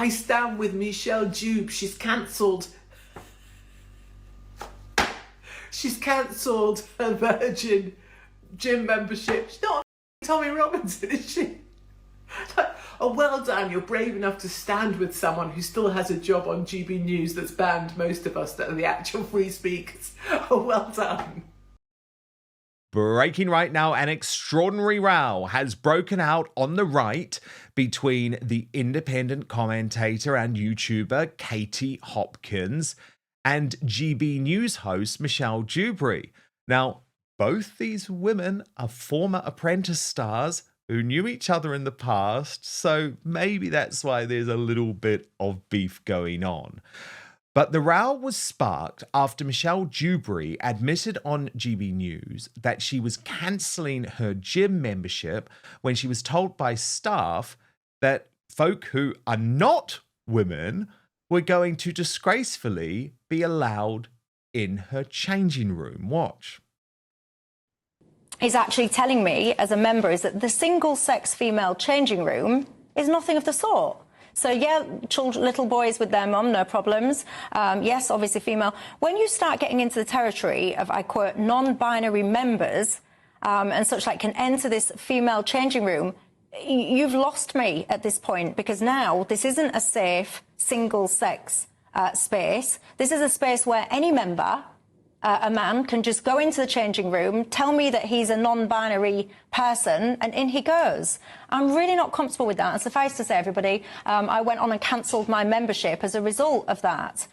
I stand with Michelle Dewberry. She's cancelled her Virgin gym membership. She's not Tommy Robinson, is she? Like, oh, well done. You're brave enough to stand with someone who still has a job on GB News that's banned most of us that are the actual free speakers. Oh, well done. Breaking right now, an extraordinary row has broken out on the right between the independent commentator and YouTuber Katie Hopkins and GB News host Michelle Dewberry. Now, both these women are former Apprentice stars who knew each other in the past, so maybe that's why there's a little bit of beef going on. But the row was sparked after Michelle Dewberry admitted on GB News that she was cancelling her gym membership when she was told by staff that folk who are not women were going to disgracefully be allowed in her changing room. Watch. Is actually telling me as a member is that the single-sex female changing room is nothing of the sort. So, yeah, children, little boys with their mum, no problems. Yes, obviously female. When you start getting into the territory of, I quote, non-binary members and such like can enter this female changing room, you've lost me at this point, because now this isn't a safe single-sex space. This is a space where any member, a man, can just go into the changing room, tell me that he's a non-binary person, and in he goes. I'm really not comfortable with that. And suffice to say, everybody, I went on and cancelled my membership as a result of that.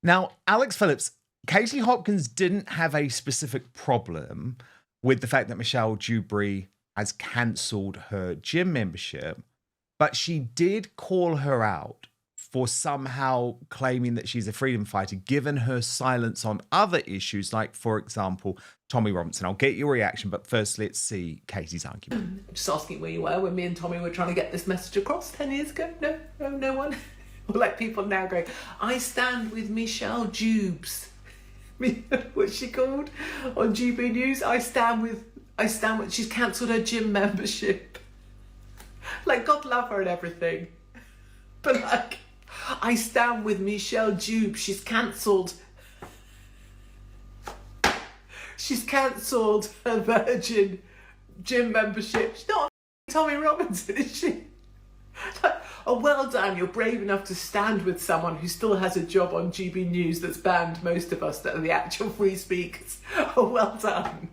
Now, Alex Phillips, Katie Hopkins didn't have a specific problem with the fact that Michelle Dewberry has cancelled her gym membership, but she did call her out for somehow claiming that she's a freedom fighter, given her silence on other issues, like, for example, Tommy Robinson. I'll get your reaction, but first let's see Katie's argument. Just asking where you were when me and Tommy were trying to get this message across 10 years ago. No one. Like people now going, I stand with Michelle Dewberry. What's she called on GB News? I stand with, she's cancelled her gym membership. Like, God love her and everything. But like, I stand with Michelle Dewberry. She's cancelled her Virgin gym membership. She's not Tommy Robinson, is she? Like, oh, well done. You're brave enough to stand with someone who still has a job on GB News that's banned most of us that are the actual free speakers. Oh, well done.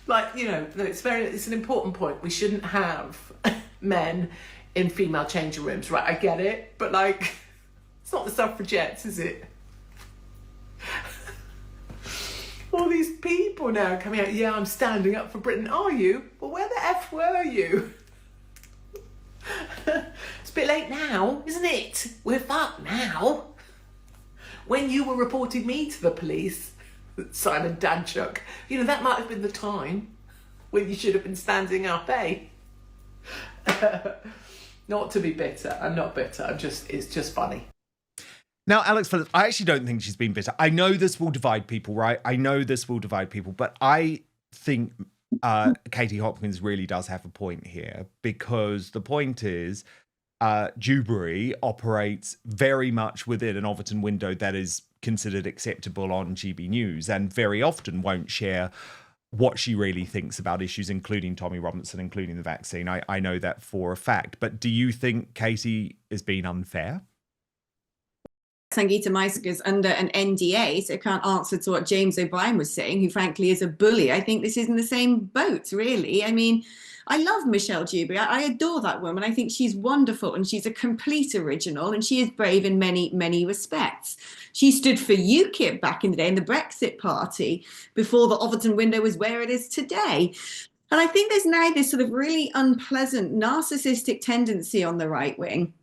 Like, you know, it's an important point. We shouldn't have men in female changing rooms, right? I get it, but like, it's not the suffragettes, is it? All these people now coming out, yeah, I'm standing up for Britain. Are you? Well, where the F were you? It's a bit late now, isn't it? We're fucked now. When you were reporting me to the police, Simon Danchuk, you know, that might have been the time when you should have been standing up, eh? Not to be bitter. I'm not bitter. It's just funny. Now, Alex Phillips, I actually don't think she's been bitter. I know this will divide people, right? I know this will divide people, but I think Katie Hopkins really does have a point here, because the point is Dewberry operates very much within an Overton window that is considered acceptable on GB News, and very often won't share what she really thinks about issues, including Tommy Robinson, including the vaccine. I know that for a fact. But do you think Katie is being unfair? Sangeeta Maisaka's under an NDA, so can't answer to what James O'Brien was saying, who frankly is a bully. I think this is in the same boat, really. I mean, I love Michelle Dewberry. I adore that woman. I think she's wonderful, and she's a complete original, and she is brave in many, many respects. She stood for UKIP back in the day in the Brexit Party before the Overton window was where it is today. And I think there's now this sort of really unpleasant narcissistic tendency on the right wing,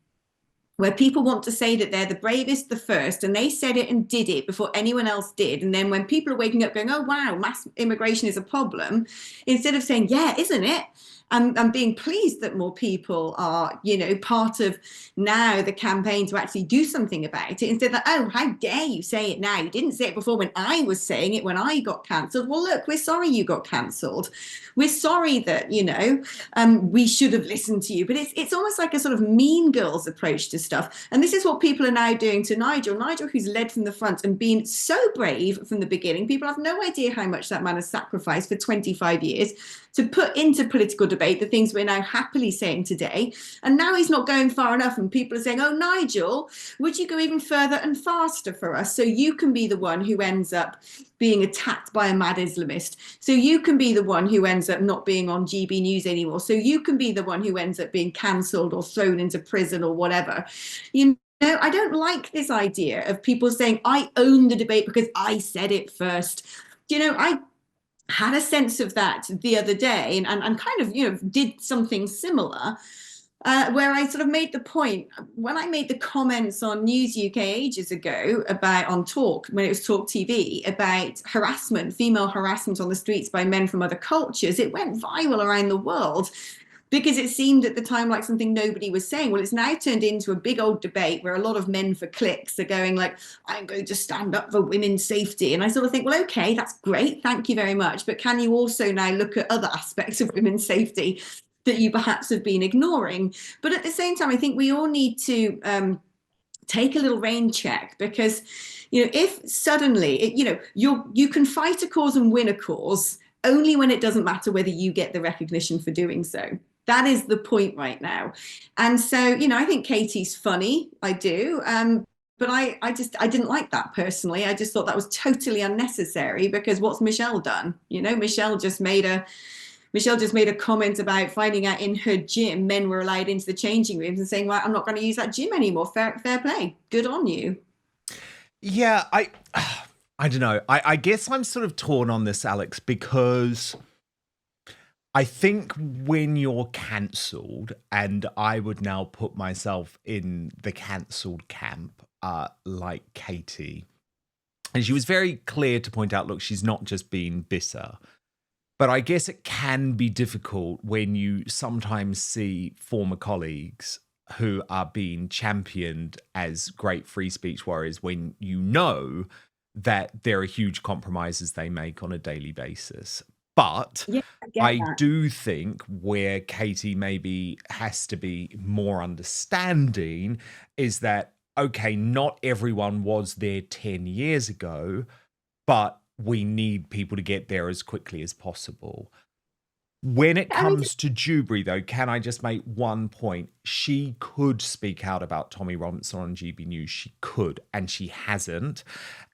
where people want to say that they're the bravest, the first, and they said it and did it before anyone else did. And then when people are waking up going, oh, wow, mass immigration is a problem, instead of saying, yeah, isn't it? I'm being pleased that more people are, part of now the campaign to actually do something about it, instead of, oh, how dare you say it now? You didn't say it before when I was saying it, when I got cancelled. Well, look, we're sorry you got cancelled. We're sorry that, we should have listened to you. But it's almost like a sort of mean girls approach to stuff. And this is what people are now doing to Nigel, who's led from the front and been so brave from the beginning. People have no idea how much that man has sacrificed for 25 years to put into political debate the things we're now happily saying today. And now he's not going far enough, and people are saying, oh, Nigel, would you go even further and faster for us, so you can be the one who ends up being attacked by a mad Islamist, so you can be the one who ends up not being on GB News anymore, so you can be the one who ends up being cancelled or thrown into prison or whatever. I don't like this idea of people saying, I own the debate because I said it first. I had a sense of that the other day, and kind of, did something similar, where I sort of made the point when I made the comments on News UK ages ago on Talk, when it was Talk TV, about harassment, female harassment on the streets by men from other cultures. It went viral around the world, because it seemed at the time like something nobody was saying. Well, it's now turned into a big old debate where a lot of men for clicks are going like, I'm going to stand up for women's safety. And I sort of think, well, okay, that's great. Thank you very much. But can you also now look at other aspects of women's safety that you perhaps have been ignoring? But at the same time, I think we all need to take a little rain check, because, if suddenly, you can fight a cause and win a cause only when it doesn't matter whether you get the recognition for doing so. That is the point right now. And so, I think Katie's funny. I do. But I didn't like that personally. I just thought that was totally unnecessary, because what's Michelle done? Michelle just made a comment about finding out in her gym men were allowed into the changing rooms and saying, well, I'm not going to use that gym anymore. Fair play. Good on you. Yeah, I don't know. I guess I'm sort of torn on this, Alex, because I think when you're cancelled, and I would now put myself in the cancelled camp, like Katie, and she was very clear to point out, look, she's not just being bitter. But I guess it can be difficult when you sometimes see former colleagues who are being championed as great free speech warriors, when you know that there are huge compromises they make on a daily basis. But Yeah, I do think where Katie maybe has to be more understanding is that, okay, not everyone was there 10 years ago, but we need people to get there as quickly as possible. When it comes to Dewberry, though, can I just make one point? She could speak out about Tommy Robinson on GB News. She could, and she hasn't.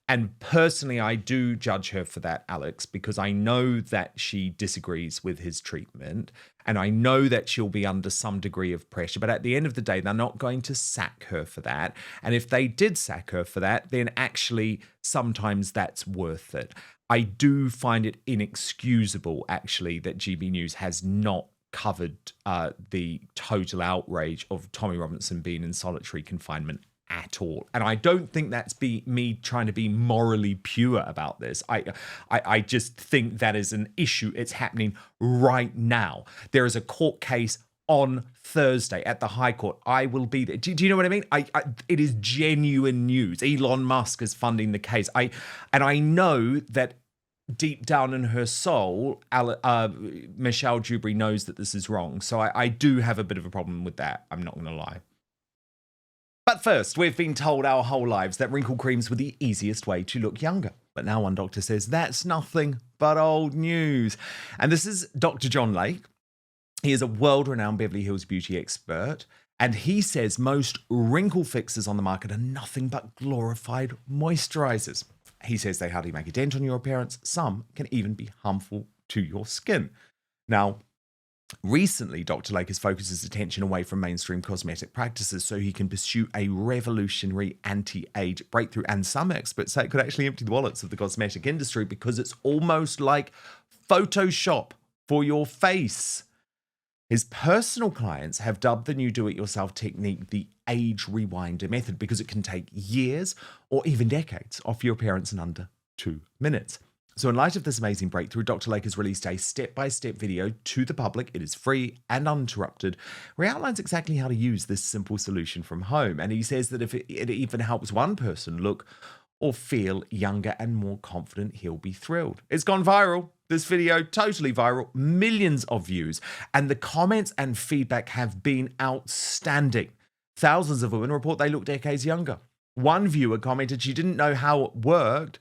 And personally, I do judge her for that, Alex, because I know that she disagrees with his treatment, and I know that she'll be under some degree of pressure. But at the end of the day, they're not going to sack her for that. And if they did sack her for that, then actually sometimes that's worth it. I do find it inexcusable, actually, that GB News has not covered the total outrage of Tommy Robinson being in solitary confinement at all. And I don't think that's me trying to be morally pure about this. I just think that is an issue. It's happening right now. There is a court case on Thursday at the High Court. I will be there. Do you know what I mean? It is genuine news. Elon Musk is funding the case. And I know that deep down in her soul, Michelle Dewberry knows that this is wrong. So I do have a bit of a problem with that. I'm not going to lie. But first, we've been told our whole lives that wrinkle creams were the easiest way to look younger. But now one doctor says that's nothing but old news. And this is Dr. John Lake. He is a world-renowned Beverly Hills beauty expert. And he says most wrinkle fixers on the market are nothing but glorified moisturizers. He says they hardly make a dent on your appearance. Some can even be harmful to your skin. Now, recently, Dr. Lake has focused his attention away from mainstream cosmetic practices so he can pursue a revolutionary anti-age breakthrough. And some experts say it could actually empty the wallets of the cosmetic industry because it's almost like Photoshop for your face. His personal clients have dubbed the new do-it-yourself technique the age rewinder method because it can take years or even decades off your appearance in under 2 minutes. So in light of this amazing breakthrough, Dr. Lake has released a step-by-step video to the public. It is free and uninterrupted, where he outlines exactly how to use this simple solution from home. And he says that if it even helps one person look or feel younger and more confident, he'll be thrilled. It's gone viral. This video, totally viral, millions of views, and the comments and feedback have been outstanding. Thousands of women report they look decades younger. One viewer commented she didn't know how it worked,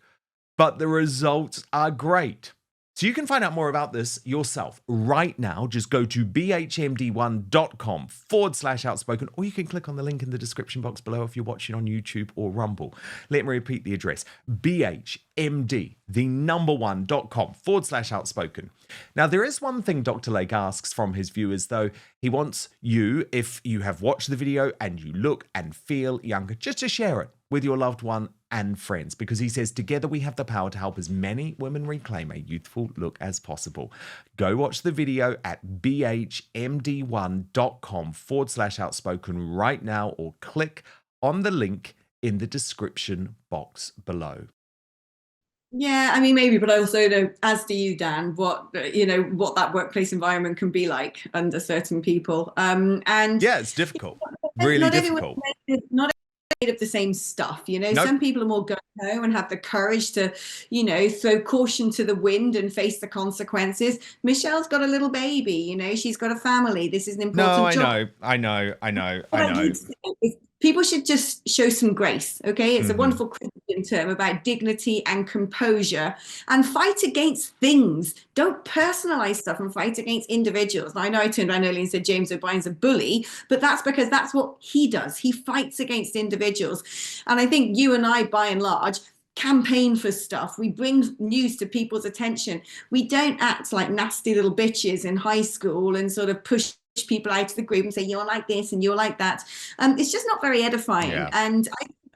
but the results are great. So you can find out more about this yourself right now. Just go to bhmd1.com/outspoken, or you can click on the link in the description box below if you're watching on YouTube or Rumble. Let me repeat the address: bhmd1.com/outspoken. Now, there is one thing Dr. Lake asks from his viewers, though. He wants you, if you have watched the video and you look and feel younger, just to share it with your loved one and friends, because he says together we have the power to help as many women reclaim a youthful look as possible. Go watch the video at bhmd1.com/outspoken right now, or click on the link in the description box below. Yeah, I mean, maybe, but I also know, as do you, Dan, what that workplace environment can be like under certain people. And yeah, it's difficult, really difficult. Not of the same stuff, Nope. Some people are more gung-ho and have the courage to, throw caution to the wind and face the consequences. Michelle's got a little baby, she's got a family. This is an important job. I know. People should just show some grace, okay? It's a wonderful Christian term about dignity and composure, and fight against things. Don't personalize stuff and fight against individuals. Now, I know I turned around earlier and said James O'Brien's a bully, but that's because that's what he does. He fights against individuals. And I think you and I, by and large, campaign for stuff. We bring news to people's attention. We don't act like nasty little bitches in high school and sort of push people out of the group and say you're like this and you're like that. It's just not very edifying. Yeah. And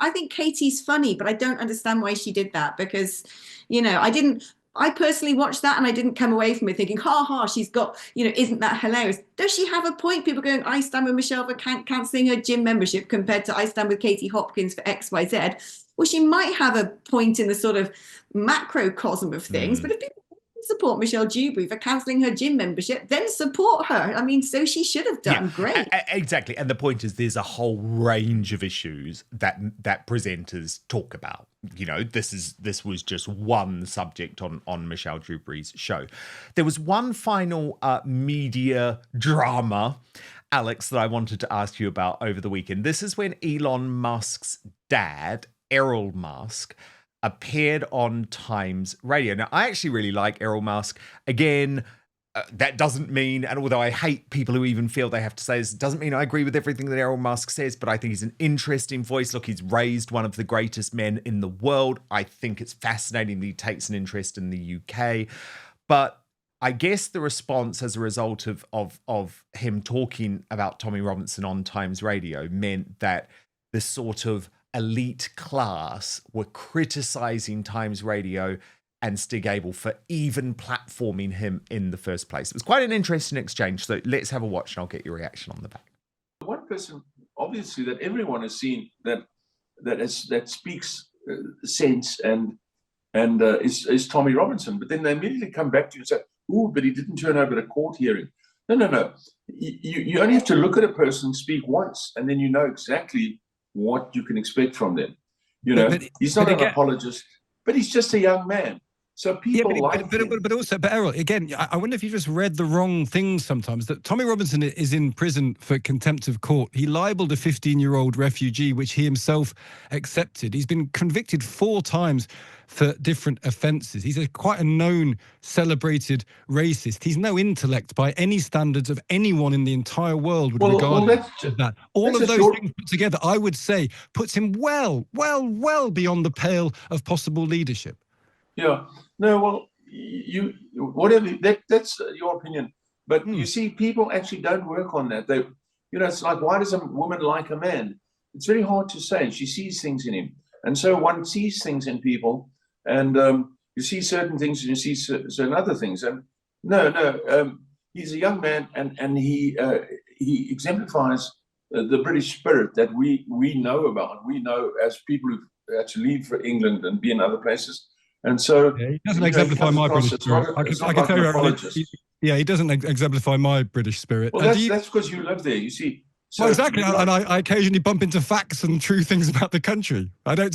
I think Katie's funny, but I don't understand why she did that, because I personally watched that and I didn't come away from it thinking, ha ha, she's got, isn't that hilarious? Does she have a point? People going, I stand with Michelle for cancelling her gym membership compared to I stand with Katie Hopkins for XYZ. Well, she might have a point in the sort of macrocosm of things, but if people support Michelle Dewberry for cancelling her gym membership, then support her. I mean, so she should have done. Great. Exactly. And the point is, there's a whole range of issues that presenters talk about. This was just one subject on Michelle Dewberry's show. There was one final media drama, Alex, that I wanted to ask you about over the weekend. This is when Elon Musk's dad, Errol Musk, appeared on Times Radio. Now, I actually really like Errol Musk. Again, that doesn't mean, and although I hate people who even feel they have to say this, it doesn't mean I agree with everything that Errol Musk says, but I think he's an interesting voice. Look, he's raised one of the greatest men in the world. I think it's fascinating that he takes an interest in the UK. But I guess the response as a result of him talking about Tommy Robinson on Times Radio meant that the sort of elite class were criticizing Times Radio and Stig Abel for even platforming him in the first place. It was quite an interesting exchange. So let's have a watch and I'll get your reaction on the back. One person, obviously, that everyone has seen that speaks sense and is Tommy Robinson. But then they immediately come back to you and say, "Oh, but he didn't turn up at a court hearing." No. You only have to look at a person speak once, and then you know exactly what you can expect from them. He's not an apologist, but he's just a young man. So people but Errol, again, I wonder if you just read the wrong things sometimes. That Tommy Robinson is in prison for contempt of court. He libeled a 15-year-old refugee, which he himself accepted. He's been convicted 4 times for different offences. He's quite a known, celebrated racist. He's no intellect by any standards of anyone in the entire world would regard him as that. All of those things put together, I would say, puts him well beyond the pale of possible leadership. Yeah. No, well, that's your opinion. But you see, people actually don't work on that. It's like, why does a woman like a man? It's very hard to say. She sees things in him. And so one sees things in people, and you see certain things and you see certain other things. And he's a young man, and he exemplifies the British spirit that we know about. We know as people who had to leave for England and be in other places. And so Yeah, he doesn't he exemplify comes my across, British it's spirit. not, I it's can, not I can like tell an you, apologist. yeah, he doesn't exemplify my British spirit. Well, that's because you live there. You see. So Well, exactly, and I occasionally bump into facts and true things about the country. I don't.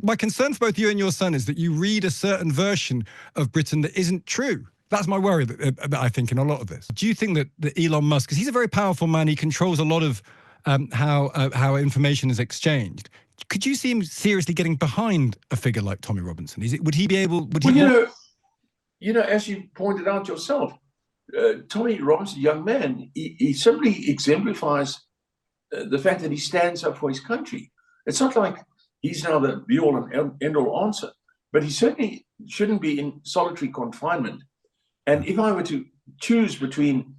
My concern for both you and your son is that you read a certain version of Britain that isn't true. That's my worry that I think in a lot of this. Do you think that Elon Musk, because he's a very powerful man, he controls a lot of how information is exchanged. Could you see him seriously getting behind a figure like Tommy Robinson? Would he be able? As you pointed out yourself, Tommy Robinson, young man, he simply exemplifies the fact that he stands up for his country. It's not like he's now the be-all and end-all answer, but he certainly shouldn't be in solitary confinement. And if I were to choose between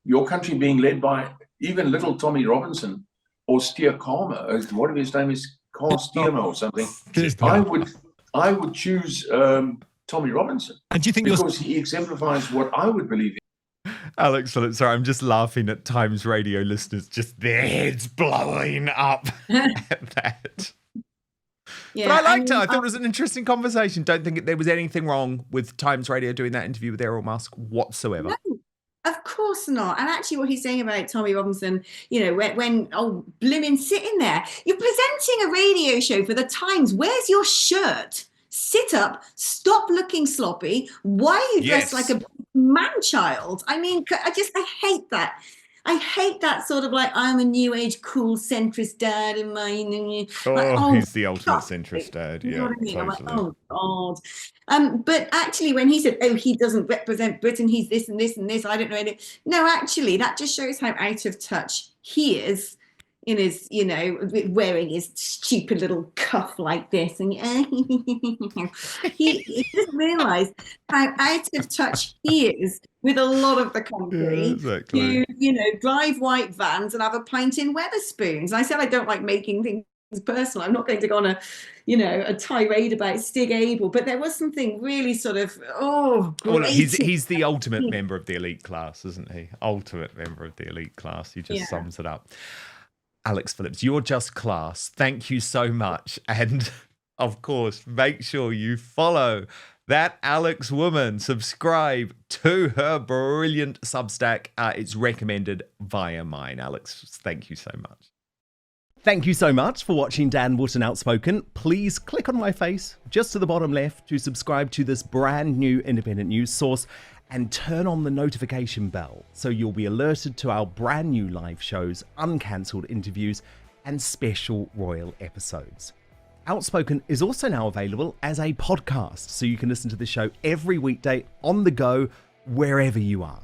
your country being led by even little Tommy Robinson or Steer Karma, or whatever his name is, Carl Steerma or something, I would choose Tommy Robinson. And do you think because he exemplifies what I would believe in? Alex Phillips, sorry, I'm just laughing at Times Radio listeners, just their heads blowing up at that. Yeah, but I liked it. I thought it was an interesting conversation. Don't think there was anything wrong with Times Radio doing that interview with Errol Musk whatsoever. No, of course not. And actually what he's saying about Tommy Robinson, when blimmin' sitting there, you're presenting a radio show for the Times. Where's your shirt? Sit up, stop looking sloppy. Why are you dressed like a man-child? I mean, I hate that. I hate that sort of like, I'm a new age, cool, centrist dad in my... he's the ultimate centrist dad. You know what I mean? Totally. I'm like, oh, God. But actually, when he said, he doesn't represent Britain, he's this and this and this, I don't know anything. No, actually, that just shows how out of touch he is in his, wearing his stupid little cuff like this. And he doesn't realise how out of touch he is with a lot of the country. Yeah, exactly. Who, drive white vans and have a pint in Wetherspoons. And I said I don't like making things personal. I'm not going to go on a tirade about Stig Abel, but there was something really sort of he's the ultimate member of the elite class, isn't he? Ultimate member of the elite class. He just sums it up. Alex Phillips, you're just class. Thank you so much. And of course, make sure you follow that Alex woman. Subscribe to her brilliant Substack. It's recommended via mine. Alex, thank you so much. Thank you so much for watching Dan Wootton Outspoken. Please click on my face just to the bottom left to subscribe to this brand new independent news source and turn on the notification bell so you'll be alerted to our brand new live shows, uncancelled interviews, and special royal episodes. Outspoken is also now available as a podcast, so you can listen to the show every weekday on the go, wherever you are.